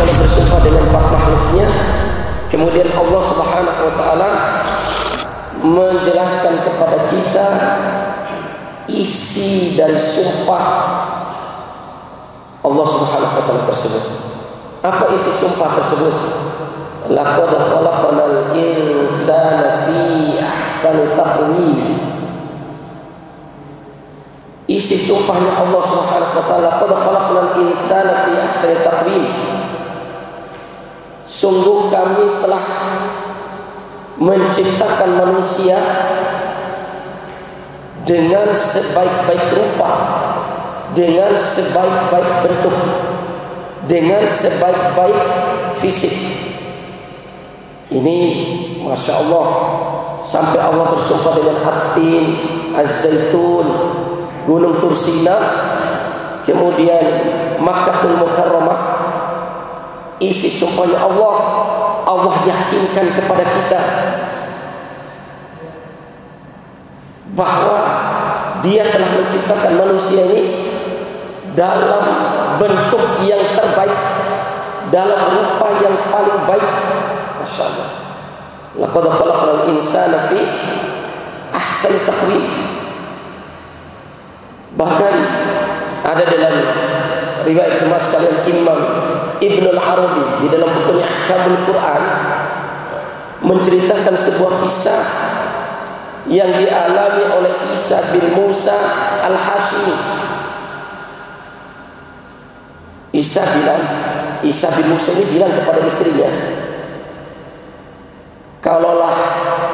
Taala bersumpah dengan empat makhluknya. Kemudian Allah Subhanahu wa taala menjelaskan kepada kita isi dari sumpah Allah Subhanahu wa taala tersebut. Apa isi sumpah tersebut? Laqad khalaqnal insana fi ahsani taqwim. Isi sumpahnya Allah Subhanahu wa taala, laqad khalaqnal insana fi ahsani taqwim. Sungguh kami telah menciptakan manusia dengan sebaik-baik rupa, dengan sebaik-baik bentuk, dengan sebaik-baik fisik. Ini Masya Allah, sampai Allah bersumpah dengan At-Tin, Az-Zaitun, Gunung Tursina, kemudian Makkahul Mukarramah. Isi sumpahnya Allah, Allah yakinkan kepada kita bahwa Dia telah menciptakan manusia ini dalam bentuk yang terbaik, dalam rupa yang paling baik. Masya Allah. Laqad khalaqnal insana fi ahsani taqwim. Bahkan ada dalam riwayat jemaah sekalian Imam Ibnul Arabi di dalam bukunya Ahkamul Quran menceritakan sebuah kisah yang dialami oleh Isa bin Musa Al-Hashimi. Isa bin Musa ini bilang kepada istrinya, kalaulah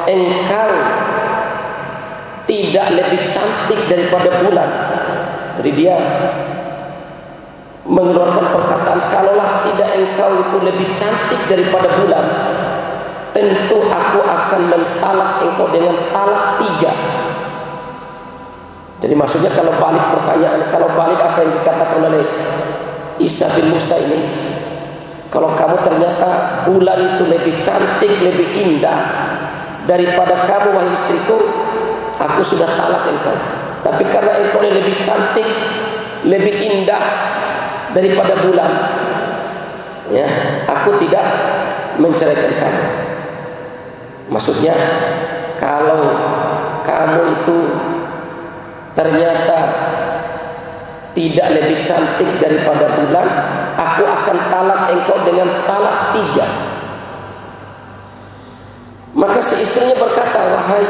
engkau tidak lebih cantik daripada bulan. Jadi dia mengeluarkan perkataan, kalaulah tidak engkau itu lebih cantik daripada bulan, tentu aku akan mentalak engkau dengan talak 3. Jadi maksudnya kalau balik pertanyaan, kalau balik apa yang dikatakan oleh Isa bin Musa ini, kalau kamu ternyata bulan itu lebih cantik, lebih indah daripada kamu wahai istriku, aku sudah talak engkau. Tapi karena engkau ini lebih cantik, lebih indah daripada bulan, ya, aku tidak menceraikan kamu. Maksudnya kalau kamu itu ternyata tidak lebih cantik daripada bulan, aku akan talak engkau dengan talak 3. Maka si istrinya berkata, wahai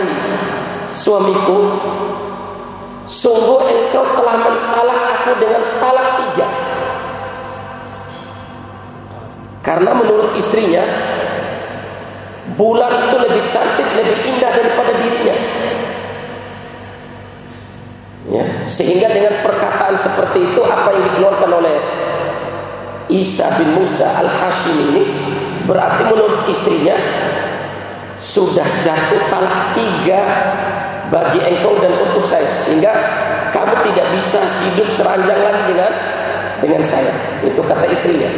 suamiku, sungguh engkau telah mentalak aku dengan talak 3. Karena menurut istrinya, bulan itu lebih cantik, lebih indah daripada dirinya. Ya, sehingga dengan perkataan seperti itu, apa yang dikeluarkan oleh Isa bin Musa Al-Hashimi ini berarti menurut istrinya sudah jatuh talak 3 bagi engkau dan untuk saya, sehingga kamu tidak bisa hidup seranjang lagi dengan saya. Itu kata istrinya.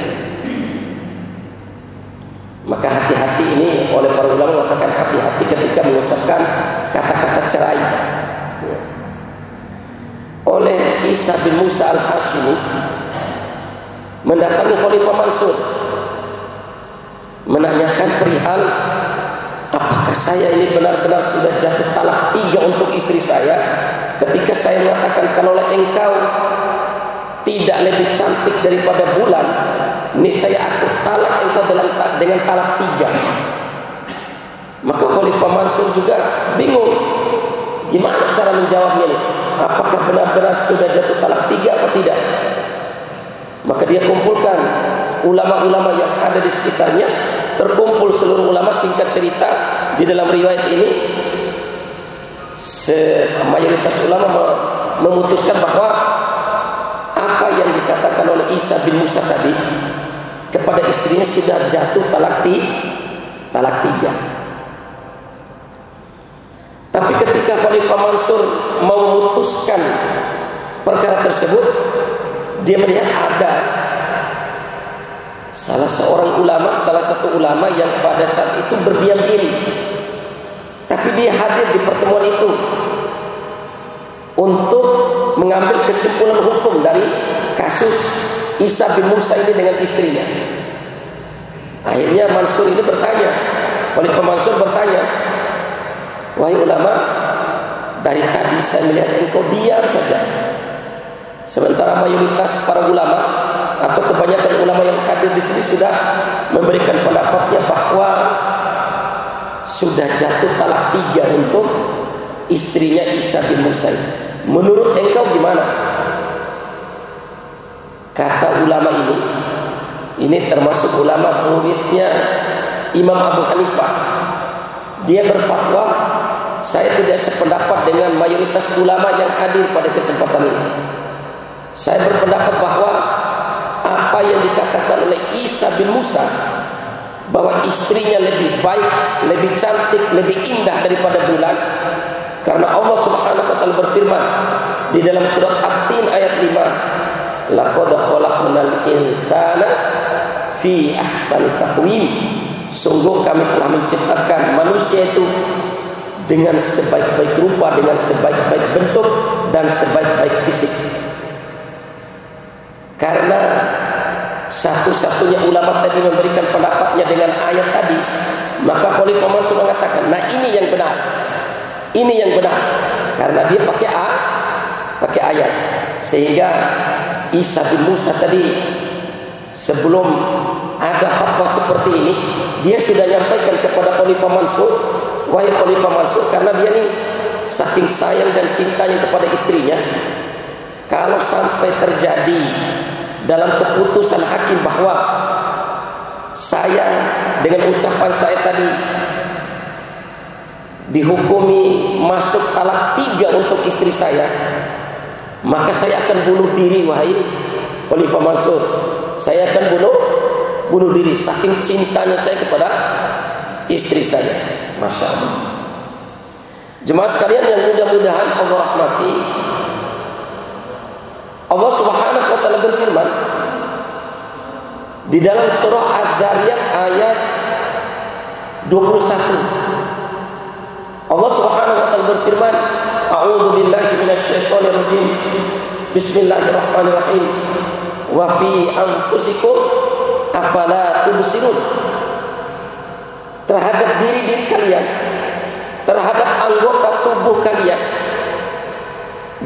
Maka hati-hati ini, oleh para ulama mengatakan hati-hati ketika mengucapkan kata-kata cerai. Oleh Isa bin Musa Al-Hashimi mendatangi Khalifah Mansur, menanyakan perihal apakah saya ini benar-benar sudah jatuh talak 3 untuk istri saya, ketika saya mengatakan kalaulah engkau tidak lebih cantik daripada bulan, niscaya aku talak engkau dengan talak 3. Maka Khalifah Mansur juga bingung, gimana cara menjawabnya ini? Apakah benar-benar sudah jatuh talak 3 atau tidak? Maka dia kumpulkan ulama-ulama yang ada di sekitarnya, terkumpul seluruh ulama. Singkat cerita, di dalam riwayat ini mayoritas ulama memutuskan bahwa apa yang dikatakan oleh Isa bin Musa tadi kepada istrinya sudah jatuh talak 3. Tapi ketika Khalifah Mansur memutuskan perkara tersebut, dia melihat ada salah satu ulama yang pada saat itu berdiam diri, tapi dia hadir di pertemuan itu untuk mengambil kesimpulan hukum dari kasus Isa bin Musa ini dengan istrinya. Akhirnya Mansur ini bertanya, Khalifah Mansur bertanya, wahai ulama, dari tadi saya melihat engkau diam saja, sementara mayoritas para ulama atau kebanyakan ulama yang hadir di sini sudah memberikan pendapatnya bahwa sudah jatuh talak 3 untuk istrinya Isa bin Musa. Menurut engkau gimana? Kata ulama ini termasuk ulama muridnya Imam Abu Hanifah. Dia berfatwa, saya tidak sependapat dengan mayoritas ulama yang hadir pada kesempatan ini. Saya berpendapat bahwa apa yang dikatakan oleh Isa bin Musa, bahwa istrinya lebih baik, lebih cantik, lebih indah daripada bulan, karena Allah Subhanahu wa taala berfirman di dalam surat At-Tin ayat 5, laqad khalaqnal insana fi ahsani taqwim, sungguh kami telah menciptakan manusia itu dengan sebaik-baik rupa, dengan sebaik-baik bentuk dan sebaik-baik fisik. Karena satu-satunya ulama tadi memberikan pendapatnya dengan ayat tadi, maka Khalifah Mansur mengatakan, nah ini yang benar, ini yang benar, karena dia pakai ayat. Sehingga Isa bin Musa tadi sebelum ada fatwa seperti ini, dia sudah menyampaikan kepada Khalifah Mansur, wahai Khalifah Mansur, karena dia ini saking sayang dan cintanya kepada istrinya, kalau sampai terjadi dalam keputusan hakim bahwa saya dengan ucapan saya tadi dihukumi masuk talak 3 untuk istri saya, maka saya akan bunuh diri, wahai Khalifah Mansur. Saya akan bunuh diri saking cintanya saya kepada istri saya. Masya Allah. Jemaah sekalian yang mudah-mudahan Allah rahmati, Allah Subhanahu wa taala berfirman di dalam surah Ad-Dzariyat ayat 21. Allah Subhanahu wa taala berfirman, a'udzu billahi minasyaitonir rajim. Bismillahirrahmanirrahim. Wa fi anfusikum afala tubsirun. Terhadap diri-diri kalian, terhadap anggota tubuh kalian,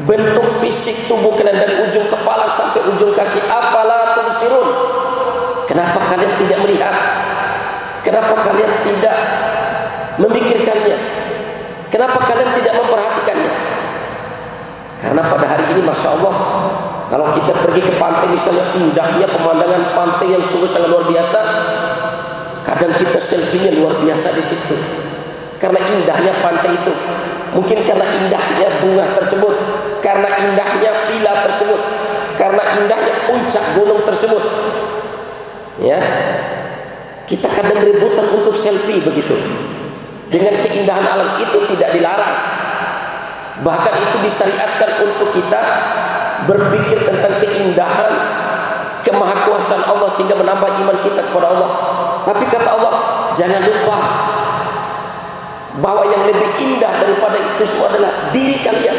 bentuk fisik tubuh kalian dari ujung kepala sampai ujung kaki, afala tubsirun. Kenapa kalian tidak melihat? Kenapa kalian tidak memikirkannya? Kenapa kalian tidak memperhatikannya? Karena pada hari ini Masya Allah, kalau kita pergi ke pantai misalnya, indahnya pemandangan pantai yang sungguh sangat luar biasa, kadang kita selfie-nya luar biasa di situ. Karena indahnya pantai itu, mungkin karena indahnya bunga tersebut, karena indahnya villa tersebut, karena indahnya puncak gunung tersebut. Ya, kita kadang rebutan untuk selfie begitu. Dengan keindahan alam itu tidak dilarang. Bahkan itu disyariatkan untuk kita berpikir tentang keindahan, kemahakuasaan Allah sehingga menambah iman kita kepada Allah. Tapi kata Allah, jangan lupa bahwa yang lebih indah daripada itu semua adalah diri kalian,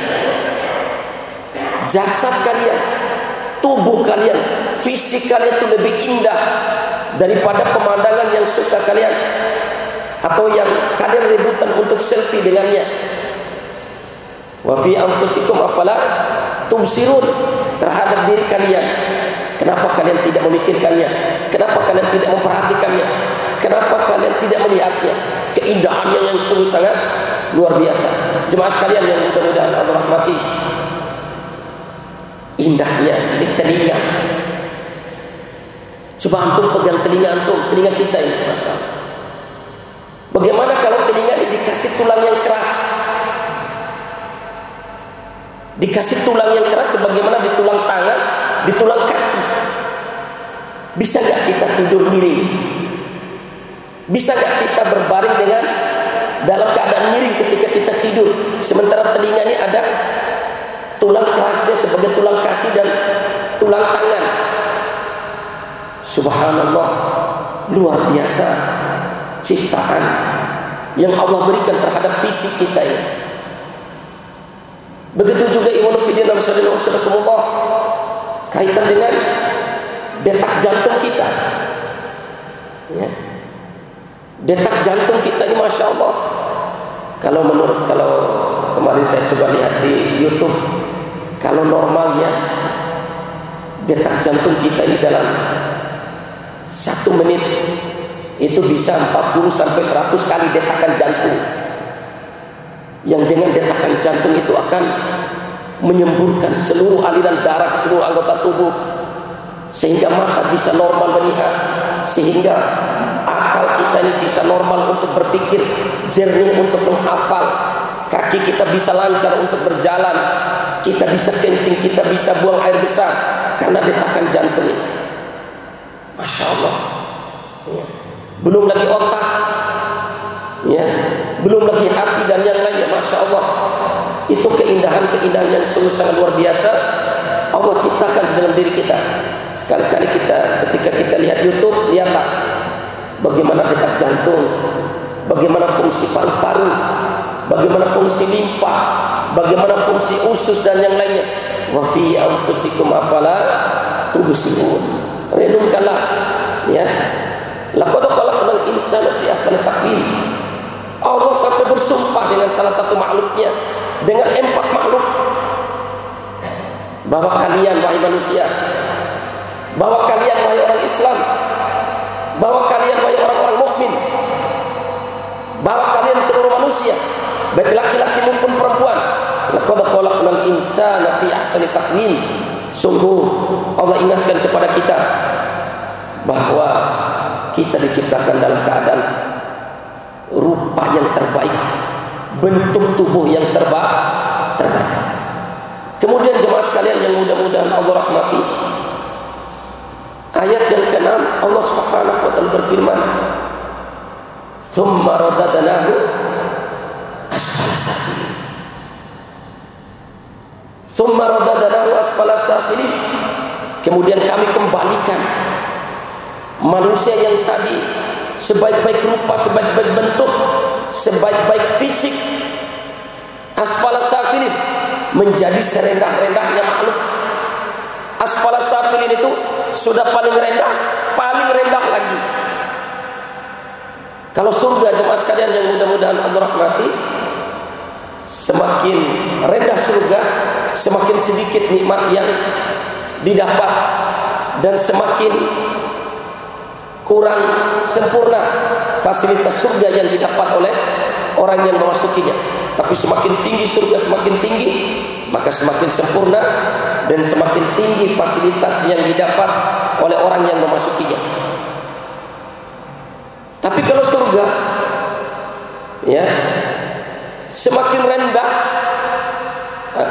jasad kalian, tubuh kalian, fisik kalian itu lebih indah daripada pemandangan yang suka kalian atau yang kalian rebutan untuk selfie dengannya. Wa fi anfusikum afala tubsirun. Terhadap diri kalian, kenapa kalian tidak memikirkannya? Kenapa kalian tidak memperhatikannya? Kenapa kalian tidak melihatnya? Keindahannya yang sungguh sangat luar biasa. Jemaah sekalian yang mudah-mudahan Allah rahmati, indahnya ini telinga. Coba antum pegang telinga antum, telinga kita ini, Masya Allah. Bagaimana kalau telinga ini dikasih tulang yang keras? Dikasih tulang yang keras sebagaimana di tulang tangan, di tulang kaki. Bisa gak kita tidur miring? Bisa gak kita berbaring dengan dalam keadaan miring ketika kita tidur? Sementara telinga ini ada tulang kerasnya sebagai tulang kaki dan tulang tangan. Subhanallah, luar biasa ciptaan yang Allah berikan terhadap fisik kita ini. Begitu juga ikhwan fillah rahimakumullah, kaitan dengan detak jantung kita. Ya. Detak jantung kita ini Masya Allah, kalau kemarin saya coba lihat di YouTube, kalau normalnya detak jantung kita ini dalam 1 menit itu bisa 40 sampai 100 kali detakan jantung, yang dengan detakan jantung itu akan menyemburkan seluruh aliran darah ke seluruh anggota tubuh, sehingga mata bisa normal melihat, sehingga akal kita ini bisa normal untuk berpikir, jernih untuk menghafal, kaki kita bisa lancar untuk berjalan, kita bisa kencing, kita bisa buang air besar karena detakan jantung ini. Masya Allah. Ya. Belum lagi otak, ya, belum lagi hati dan yang lainnya. Masya Allah. Itu keindahan-keindahan yang sungguh sangat luar biasa Allah ciptakan dalam diri kita. Sekali-kali ketika kita lihat YouTube, lihatlah bagaimana detak jantung, bagaimana fungsi paru-paru, bagaimana fungsi limpa, bagaimana fungsi usus dan yang lainnya. Wa fi anfusikum afala tubsirun. Renungkanlah, ya. Laqad khalaqnal insana fi ahsani taqwim. Allah sampai bersumpah dengan salah satu makhluknya, dengan 4 makhluk, bahwa kalian wahai manusia, bahwa kalian wahai orang Islam, bahwa kalian wahai orang-orang mukmin, bahwa kalian seluruh manusia, baik laki-laki maupun perempuan, laqad khalaqnal insana fi ahsani taqwim. Sungguh Allah ingatkan kepada kita bahwa kita diciptakan dalam keadaan rupa yang terbaik, bentuk tubuh yang terbaik. Kemudian jemaah sekalian yang mudah-mudahan Allah rahmati, ayat yang ke-6 Allah Subhanahu wa taala berfirman, "Tsumma radadnahu asfala safilin." Tsumma radadnahu asfala safilin. Kemudian kami kembalikan manusia yang tadi sebaik-baik rupa, sebaik-baik bentuk, sebaik-baik fisik, asfala safilin, menjadi serendah-rendahnya makhluk. Asfala safilin itu sudah paling rendah lagi. Kalau surga jemaah sekalian yang mudah-mudahan Allah rahmati, semakin rendah surga, semakin sedikit nikmat yang didapat dan semakin kurang sempurna fasilitas surga yang didapat oleh orang yang memasukinya. Tapi semakin tinggi surga, semakin tinggi, maka semakin sempurna dan semakin tinggi fasilitas yang didapat oleh orang yang memasukinya. Tapi kalau surga, ya, semakin rendah.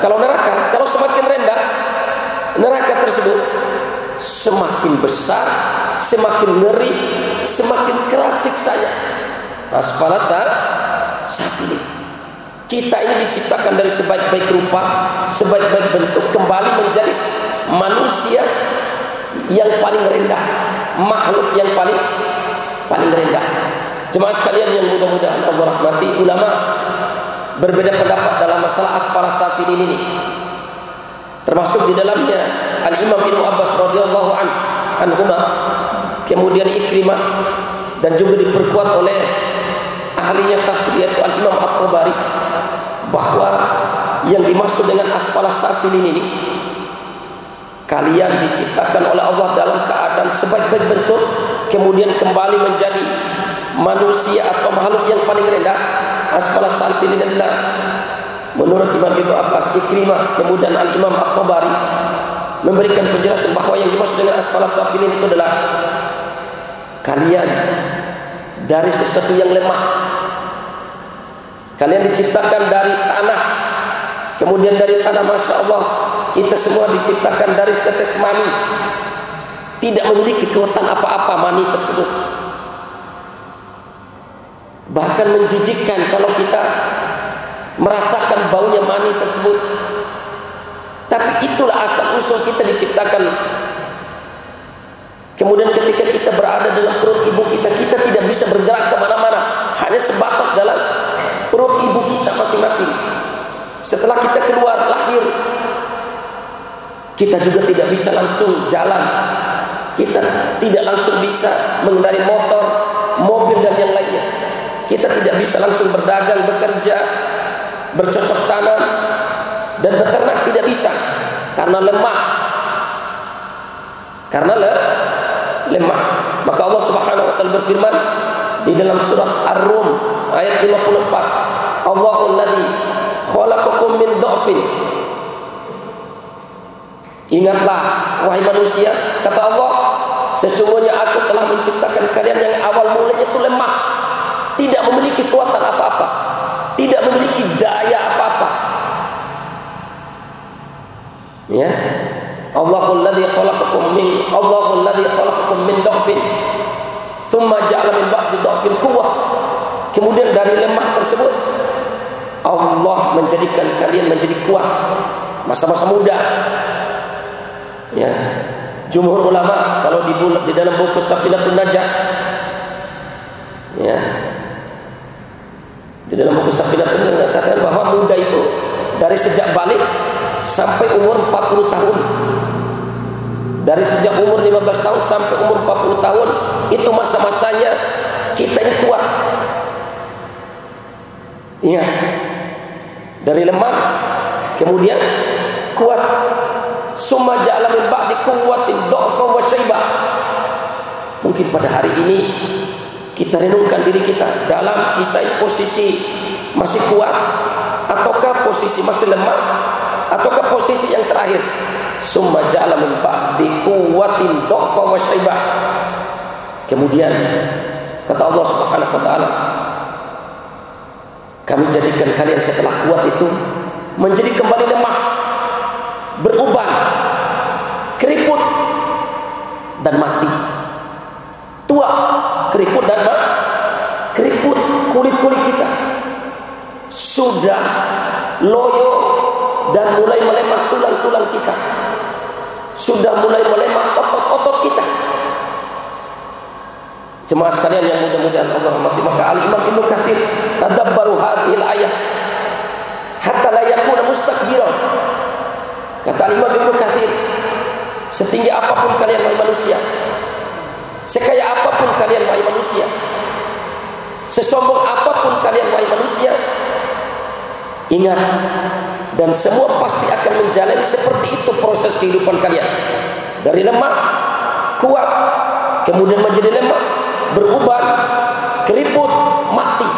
Kalau neraka, kalau semakin rendah neraka tersebut, semakin besar, semakin ngeri, semakin keras siksanya. Asfala safilin. Kita ini diciptakan dari sebaik-baik rupa, sebaik-baik bentuk, kembali menjadi manusia yang paling rendah, makhluk yang paling rendah. Jemaah sekalian yang mudah-mudahan Allah rahmati, ulama berbeda pendapat dalam masalah asfala safilin ini. Termasuk di dalamnya Al-Imam Ibnu Abbas radhiyallahu anhuma, kemudian Ikrimah, dan juga diperkuat oleh ahlinya tafsir yaitu Al-Imam At-Tabari, bahwa yang dimaksud dengan asfala safilin ini, kalian diciptakan oleh Allah dalam keadaan sebaik-baik bentuk, kemudian kembali menjadi manusia atau makhluk yang paling rendah. Asfala safilin adalah menurut Imam Ibnu Abbas, Ikrimah, kemudian Al-Imam At-Tabari memberikan penjelasan bahwa yang dimaksud dengan asfala safilin itu adalah kalian dari sesuatu yang lemah. Kalian diciptakan dari tanah, kemudian dari tanah, Masya Allah, kita semua diciptakan dari setetes mani, tidak memiliki kekuatan apa-apa mani tersebut, bahkan menjijikkan kalau kita merasakan baunya mani tersebut. Tapi itulah asal usul kita diciptakan. Kemudian ketika kita berada dalam perut ibu kita, kita tidak bisa bergerak kemana-mana, hanya sebatas dalam perut ibu kita masing-masing. Setelah kita keluar lahir, kita juga tidak bisa langsung jalan, kita tidak langsung bisa mengendarai motor, mobil dan yang lainnya. Kita tidak bisa langsung berdagang, bekerja, bercocok tanam dan beternak, tidak bisa karena lemah. Lemah. Maka Allah Subhanahu wa taala berfirman di dalam surat Ar-Rum ayat 54, Allahul ladzi khalaqakum min dha'fin. Ingatlah wahai manusia, kata Allah, sesungguhnya aku telah menciptakan kalian yang awal mulanya itu lemah, tidak memiliki kekuatan apa-apa, tidak memiliki daya apa-apa. Ya, Allahul ladzi khalaqakum min dha'fin tsumma ja'ala min ba'di dha'fin quwwah. Kemudian dari lemah tersebut Allah menjadikan kalian menjadi kuat masa-masa muda. Ya, jumhur ulama kalau di dalam buku Safinatun Najah, ya, di dalam buku Safinatun Najah katakan bahwa muda itu dari sejak balik sampai umur 40 tahun. Dari sejak umur 15 tahun sampai umur 40 tahun itu masa-masanya kita yang kuat. Ingat, dari lemah kemudian kuat. Summa ja'ala min ba'di quwwatin dha'fan wa syaibah. Mungkin pada hari ini kita renungkan diri kita, dalam kita posisi masih kuat ataukah posisi masih lemah ataukah posisi yang terakhir. Summa ja'ala min ba'di quwwatin dha'fan wa syaibah. Kemudian kata Allah Subhanahu wa taala, kami jadikan kalian setelah kuat itu menjadi kembali lemah, beruban, keriput dan mati. Tua, keriput dan keriput, kulit-kulit kita sudah loyo dan mulai melemah tulang-tulang kita, sudah mulai melemah otot-otot kita. Jemaah sekalian yang mudah-mudahan Allah rahmati, maka Al-Imam Ibnu Katsir tadabbaru hadhil ayah hatta la yakuna mustakbiran. Kata Imam Ibnu Katsir, setinggi apapun kalian wahai manusia, sekaya apapun kalian wahai manusia, sesombong apapun kalian wahai manusia, ingat, dan semua pasti akan menjalani seperti itu proses kehidupan kalian. Dari lemah, kuat, kemudian menjadi lemah, beruban, keriput, mati,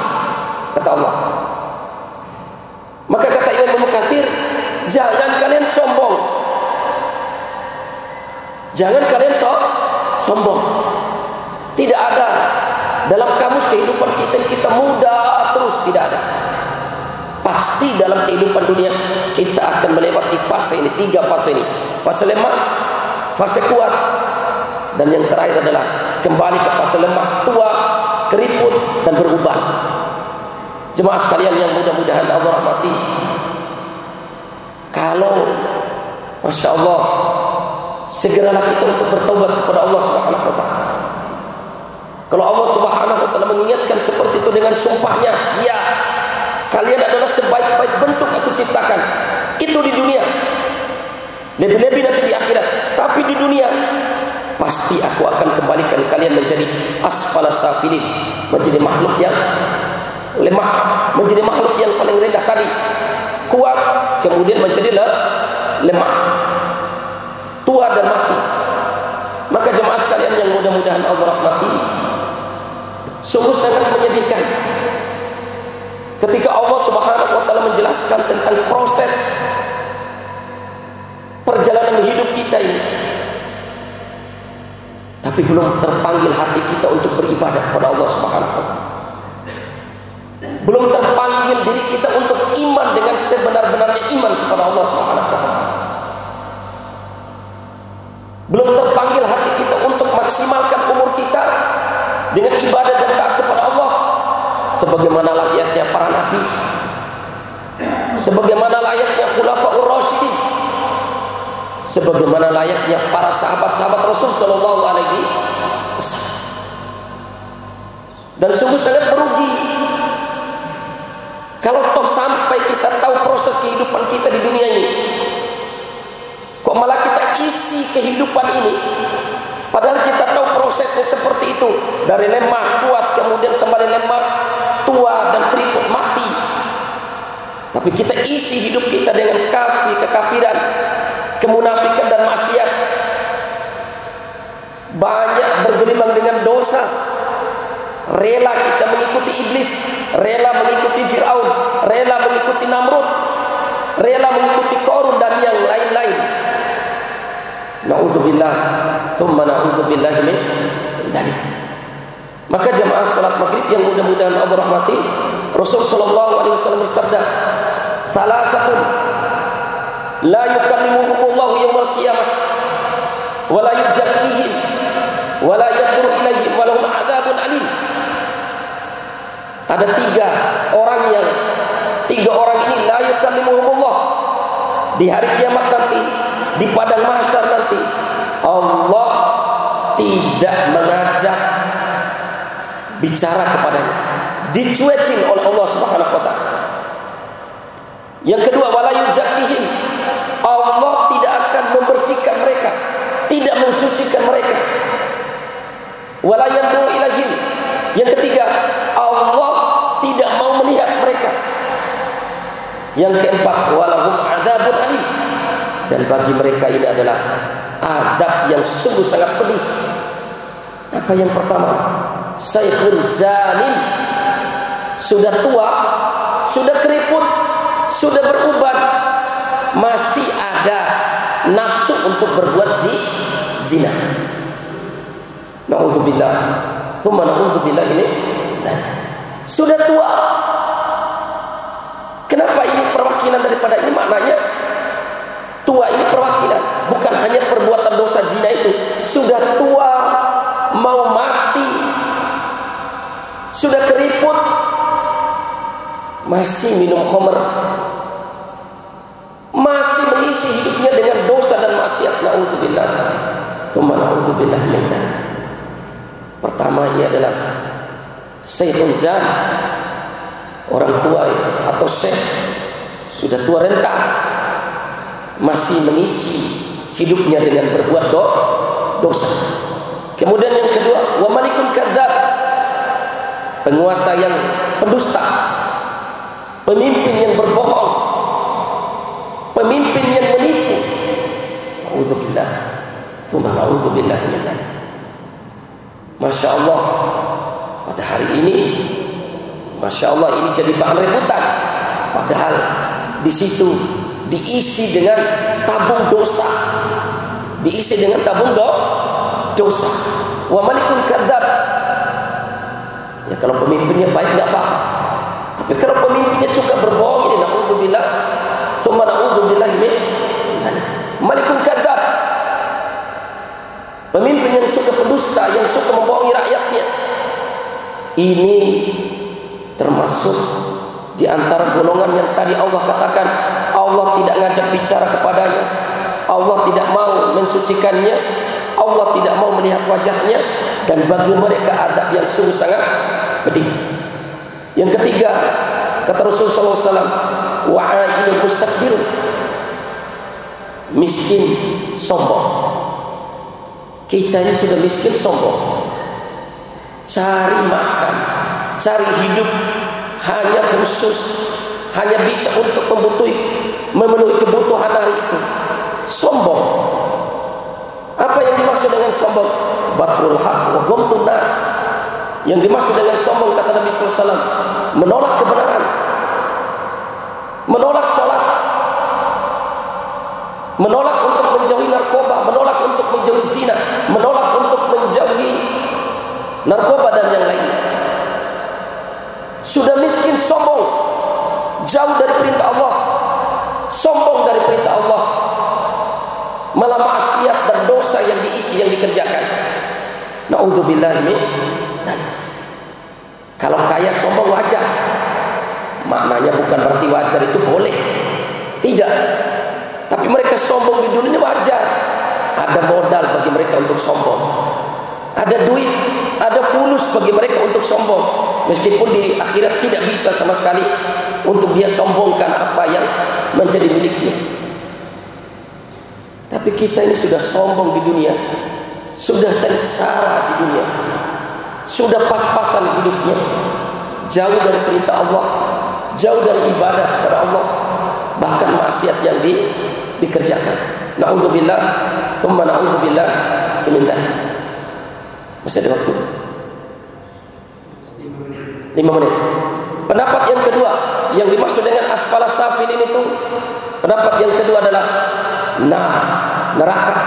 kata Allah. Maka kata Imam Ibnu Katsir, jangan kalian sombong. Jangan kalian sombong. Tidak ada dalam kamus kehidupan kita muda terus, tidak ada. Pasti dalam kehidupan dunia kita akan melewati fase ini, 3 fase ini. Fase lemah, fase kuat, dan yang terakhir adalah kembali ke fase lemah, tua, keriput dan beruban. Jemaah sekalian yang mudah-mudahan Allah rahmati, kalau Masya Allah segeralah kita untuk bertobat kepada Allah Subhanahu wa ta'ala. Kalau Allah Subhanahu wa ta'ala mengingatkan seperti itu dengan sumpahnya, ya, kalian adalah sebaik-baik bentuk aku ciptakan, itu di dunia, lebih-lebih nanti di akhirat. Tapi di dunia pasti aku akan kembalikan kalian menjadi asfala safilin, menjadi makhluk yang lemah, menjadi makhluk yang paling rendah tadi. Kuat, kemudian menjadi lemah, tua dan mati. Maka jemaah sekalian yang mudah-mudahan Allah rahmati, sungguh sangat menyedihkan ketika Allah Subhanahu wa ta'ala menjelaskan tentang proses perjalanan hidup kita ini, tapi belum terpanggil hati kita untuk beribadah kepada Allah Subhanahu wa ta'ala. Belum terpanggil diri kita untuk iman dengan sebenar-benarnya iman kepada Allah Subhanahu wa ta'ala. Belum terpanggil hati kita untuk maksimalkan umur kita dengan ibadah dan taat kepada Allah sebagaimana layaknya para nabi, sebagaimana layaknya khulafaur rasyidin, sebagaimana layaknya para sahabat-sahabat Rasul sallallahu alaihi wasallam. Dan sungguh sangat merugi kalau toh sampai kita tahu proses kehidupan kita di dunia ini, kok malah kita isi kehidupan ini, padahal kita tahu prosesnya seperti itu. Dari lemah kuat, kemudian kembali lemah, tua dan keriput, mati. Tapi kita isi hidup kita dengan kekafiran, kemunafikan dan maksiat. Banyak bergelimang dengan dosa. Rela kita mengikuti iblis, rela mengikuti Fir'aun, rela mengikuti Namrud, rela mengikuti Qarun dan yang lain-lain. Na'udzubillah, thumma na'udzubillahi min dzalik. Maka jamaah salat maghrib yang mudah-mudahan Allah rahmati, Rasul sallallahu alaihi wasallam bersabda, "Salasatun la yukallimuhumullahu yaumil qiyamah wa la yuzakkihim wa la yanzuru ilaihim wa lahum adzabun alim." Ada tiga orang ini la yukallimuhumullah, di hari kiamat nanti, di padang mahsyar nanti, Allah tidak mengajak bicara kepadanya, dicuekin oleh Allah Subhanahu wa taala. Yang kedua, wala yuzakkihim, Allah tidak akan membersihkan mereka, tidak mensucikan mereka. Wala yanzuru ilaihim, yang ketiga, Allah tidak mau melihat mereka. Yang keempat, walahum adzabun alim, dan bagi mereka ini adalah azab yang sungguh sangat pedih. Apa yang pertama? Syekhul zanin, sudah tua, sudah keriput, sudah beruban, masih ada nafsu untuk berbuat zina. Na'udzubillah, thumma na'udzubillah ini. Sudah tua. Kenapa ini perwakilan daripada ini? Maknanya tua ini perwakilan, bukan hanya perbuatan dosa zina itu. Sudah tua, mau mati, sudah keriput, masih minum khamr, masih mengisi hidupnya dengan dosa dan maksiat. Na'udzubillah, tsumma na'udzubillah min dzalik. Pertama ini adalah Syekhul Zan, orang tua atau syekh sudah tua renta, masih mengisi hidupnya dengan berbuat dosa. Kemudian yang kedua, wa malikun kadzab, penguasa yang pendusta, pemimpin yang berbohong, pemimpin yang menipu. A'udzubillah, tsumma na'udzubillah min dzalik. Masya Allah, pada hari ini, Masya Allah, ini jadi bahan rebutan. Padahal di situ diisi dengan tabung dosa, diisi dengan tabung dosa. Wa malikun kadzab. Ya, kalau pemimpinnya baik nggak apa-apa. Tapi kalau pemimpinnya suka berbohong, ini na'udzubillah, tsumma na'udzubillah min dzalik. Malikun kadzab, pemimpin yang suka pendusta, yang suka membohongi rakyatnya. Ini termasuk di antara golongan yang tadi Allah katakan Allah tidak ngajak bicara kepadanya, Allah tidak mau mensucikannya, Allah tidak mau melihat wajahnya, dan bagi mereka adab yang sungguh sangat pedih. Yang ketiga, kata Rasulullah SAW, wa'ailul mustakbirun, miskin sombong. Kita ini sudah miskin sombong, cari makan, cari hidup hanya khusus, hanya bisa untuk memenuhi kebutuhan hari itu. Sombong. Apa yang dimaksud dengan sombong? Batrul haq wa ghamtun nas. Yang dimaksud dengan sombong, kata Nabi SAW, menolak kebenaran, menolak sholat, menolak untuk menjauhi narkoba, menolak untuk menjauhi zina, menolak untuk menjauhi narkoba dan yang lainnya. Sudah miskin sombong, jauh dari perintah Allah, sombong dari perintah Allah, malah maksiat dan dosa yang diisi, yang dikerjakan. Na'udzubillah min dzalik. Kalau kaya sombong wajar, maknanya bukan berarti wajar itu boleh, tidak. Tapi mereka sombong di dunia ini wajar. Ada modal bagi mereka untuk sombong, ada duit, ada fulus bagi mereka untuk sombong, meskipun di akhirat tidak bisa sama sekali untuk dia sombongkan apa yang menjadi miliknya. Tapi kita ini sudah sombong di dunia, sudah sengsara di dunia. sudah pas-pasan hidupnya, jauh dari perintah Allah, jauh dari ibadah kepada Allah, bahkan maksiat yang dikerjakan. Na'udzubillah, tsumma na'udzubillah min dzalik. Masih ada waktu? 5 menit. Pendapat yang kedua, yang dimaksud dengan asfala safilin itu, pendapat yang kedua adalah neraka.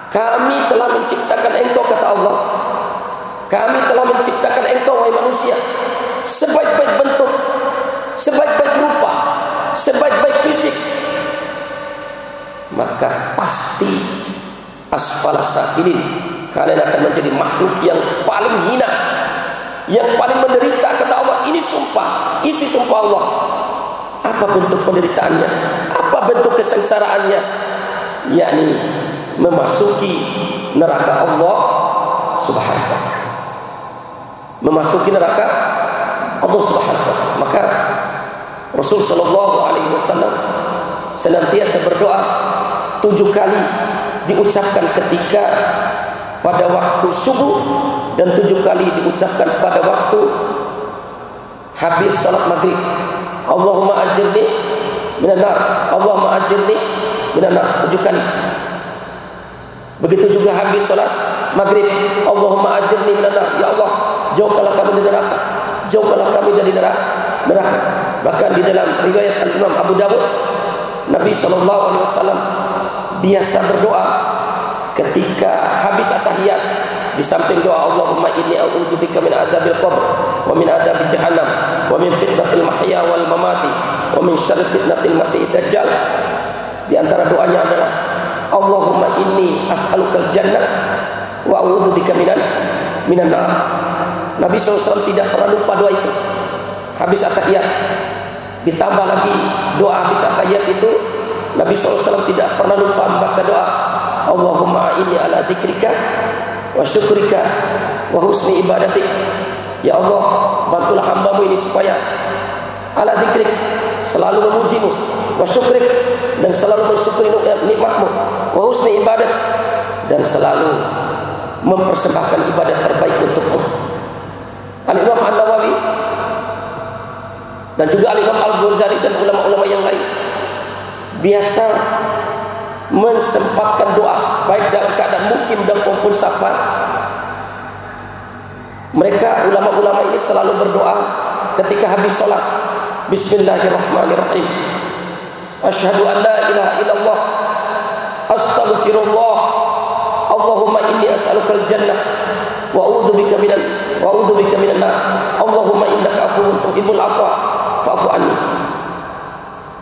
Kami telah menciptakan engkau, kata Allah, kami telah menciptakan engkau wahai manusia, sebaik-baik bentuk, sebaik-baik rupa, sebaik-baik fisik, maka pasti asfala safilin, kalian akan menjadi makhluk yang paling hina, yang paling menderita, kata Allah. Ini sumpah, isi sumpah Allah. Apa bentuk penderitaannya? Apa bentuk kesengsaraannya? Yakni memasuki neraka Allah Subhanahu wa ta'ala. Memasuki neraka Allah Subhanahu wa ta'ala. Maka Rasul sallallahu alaihi wasallam senantiasa berdoa 7 kali diucapkan ketika pada waktu subuh, dan 7 kali diucapkan pada waktu habis salat maghrib. Allahumma ajirni minan nar, Allahumma ajirni minan nar, 7 kali. Begitu juga habis salat maghrib, Allahumma ajirni minan nar, ya Allah, jauhkanlah kami dari neraka, jauhkanlah kami dari neraka. Bahkan di dalam riwayat Al-Imam Abu Dawud, Nabi SAW biasa berdoa ketika habis at-tahiyat. Di samping doa Allahumma inni a'udzubika min adzabil qabr wa min adzabi jahannam wa min fitnatil mahya wal mamati wa min syarri fitnatil masiihid dajjal, di antara doanya adalah Allahumma inni as'alukal jannah wa a'udzubika minan nar. Nabi SAW tidak pernah lupa doa itu habis at-tahiyat. Ditambah lagi doa habis at-tahiyat itu, Nabi SAW tidak pernah lupa membaca doa Allahumma inni ala dzikrika wa syukrika wa husni ibadatik. Ya Allah, bantulah hambamu ini supaya ala dzikrik, selalu memujimu, wa syukrik, dan selalu mensyukuri nikmatmu, wa husni ibadat, dan selalu mempersembahkan ibadat terbaik untukmu. Al-Imam An-Nawawi dan juga Al-Imam Al-Ghazali dan ulama-ulama yang lain biasa mensempatkan doa baik dalam keadaan mukim dan maupun safar. Mereka ulama-ulama ini selalu berdoa ketika habis sholat, Bismillahirrahmanirrahim, asyhadu an la ilaha illallah, astaghfirullah, Allahumma inni as'alukal jannah wa a'udzubika minan nar, Allahumma innaka afuwwun tuhibbul afwa fa'fu anni.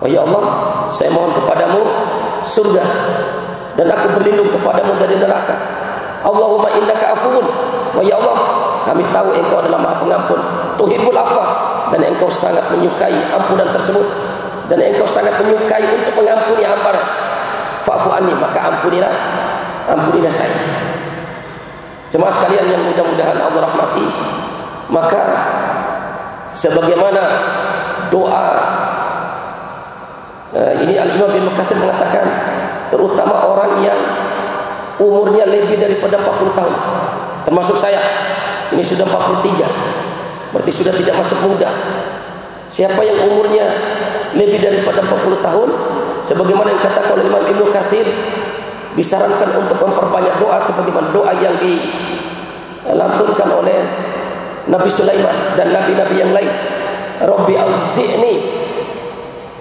Oh ya Allah, saya mohon kepadamu surga, dan aku berlindung kepadamu dari neraka. Allahumma innaka afuwun, wa ya Allah, kami tahu engkau adalah maha pengampun, tuhibbul afwa, dan engkau sangat menyukai ampunan tersebut, dan engkau sangat menyukai untuk mengampuni hamba. Fa'fu anni, maka ampunilah saya. Jemaah sekalian yang mudah-mudahan Allah rahmati, maka sebagaimana doa ini Al-Imam Ibnu Katsir mengatakan, terutama orang yang umurnya lebih daripada 40 tahun, termasuk saya, ini sudah 43, berarti sudah tidak masuk muda. Siapa yang umurnya lebih daripada 40 tahun, sebagaimana yang katakan oleh Imam Ibnu Katsir, disarankan untuk memperbanyak doa sebagaimana doa yang dilantunkan oleh Nabi Sulaiman dan nabi-nabi yang lain. Rabbi auzi'ni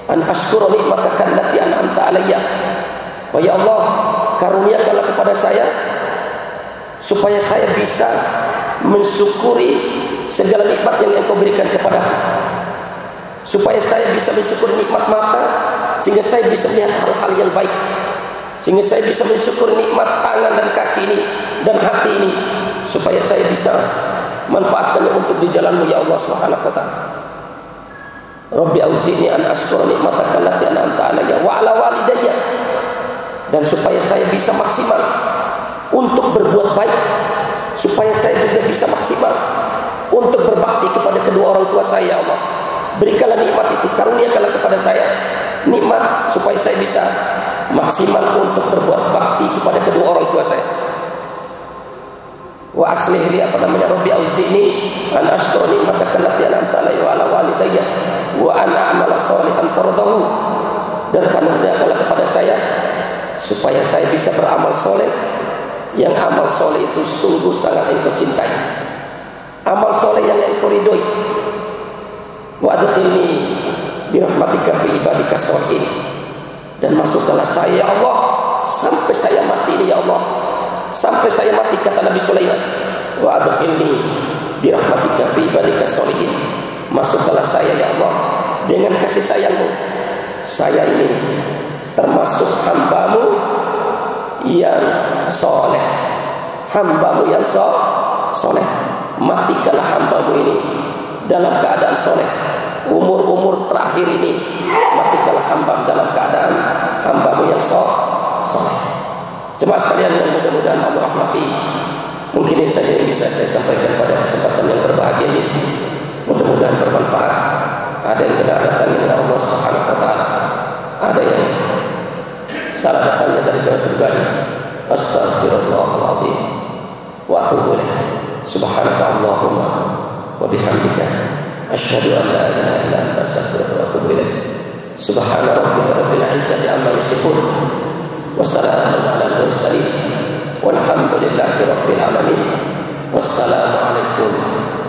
an ashkura nikmataka allati an'amta alayya. Wa ya Allah, karuniakanlah kepada saya supaya saya bisa mensyukuri segala nikmat yang engkau berikan kepadaku, supaya saya bisa mensyukuri nikmat mata sehingga saya bisa melihat hal-hal yang baik, sehingga saya bisa mensyukuri nikmat tangan dan kaki ini dan hati ini, supaya saya bisa manfaatkannya untuk di jalanmu ya Allah Subhanahu wa ta'ala. Rabbi auzi'ni an ashkura nikmataka allati an'amta alayya wa ala walidayya, dan supaya saya bisa maksimal untuk berbuat baik, supaya saya juga bisa maksimal untuk berbakti kepada kedua orang tua saya ya Allah. Berikanlah nikmat itu, karuniakanlah kepada saya nikmat supaya saya bisa maksimal untuk berbuat bakti kepada kedua orang tua saya. Wa aslih li Rabbi auzi'ni an ashkura ni'mataka allati an'amta alayya wa ala walidayya wa an a'mala shalihan tardahu. Dan karuniakanlah kepada saya supaya saya bisa beramal soleh, yang amal soleh itu sungguh sangat engkau cintai, amal soleh yang engkau ridhoi. Wa adkhilni bi rahmatika fi ibadika sholihin. Dan masukkanlah saya ya Allah sampai saya mati ini ya Allah, sampai saya mati, kata Nabi Sulaiman. Wa adkhilni bi rahmatika fi ibadika sholihin. Masukkanlah saya ya Allah dengan kasih sayangmu, saya ini termasuk hambamu yang soleh, hambamu yang soleh. Matikanlah hambamu ini dalam keadaan soleh. Umur terakhir ini matikanlah hambamu dalam keadaan hambamu yang soleh. Jemaah sekalian yang mudah-mudahan Allah rahmati, mungkin ini saja yang bisa saya sampaikan pada kesempatan yang berbahagia ini. Mudah-mudahan bermanfaat. Ada yang benar datangnya dari Allah Subhanahu wa taala, ada yang salah datangnya dari jalan pribadi. Astaghfirullahaladzim wa atubu ilaih. Subhanaka Allahumma wa bihamdika asyhadu an la ilaha illa anta astaghfiruka wa atubu ilaih. Subhana rabbika rabbil izzati amma yasifun wa salamun alal mursalin walhamdulillahi rabbil alamin. Wassalamu alaikum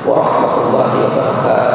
warahmatullahi wabarakatuh.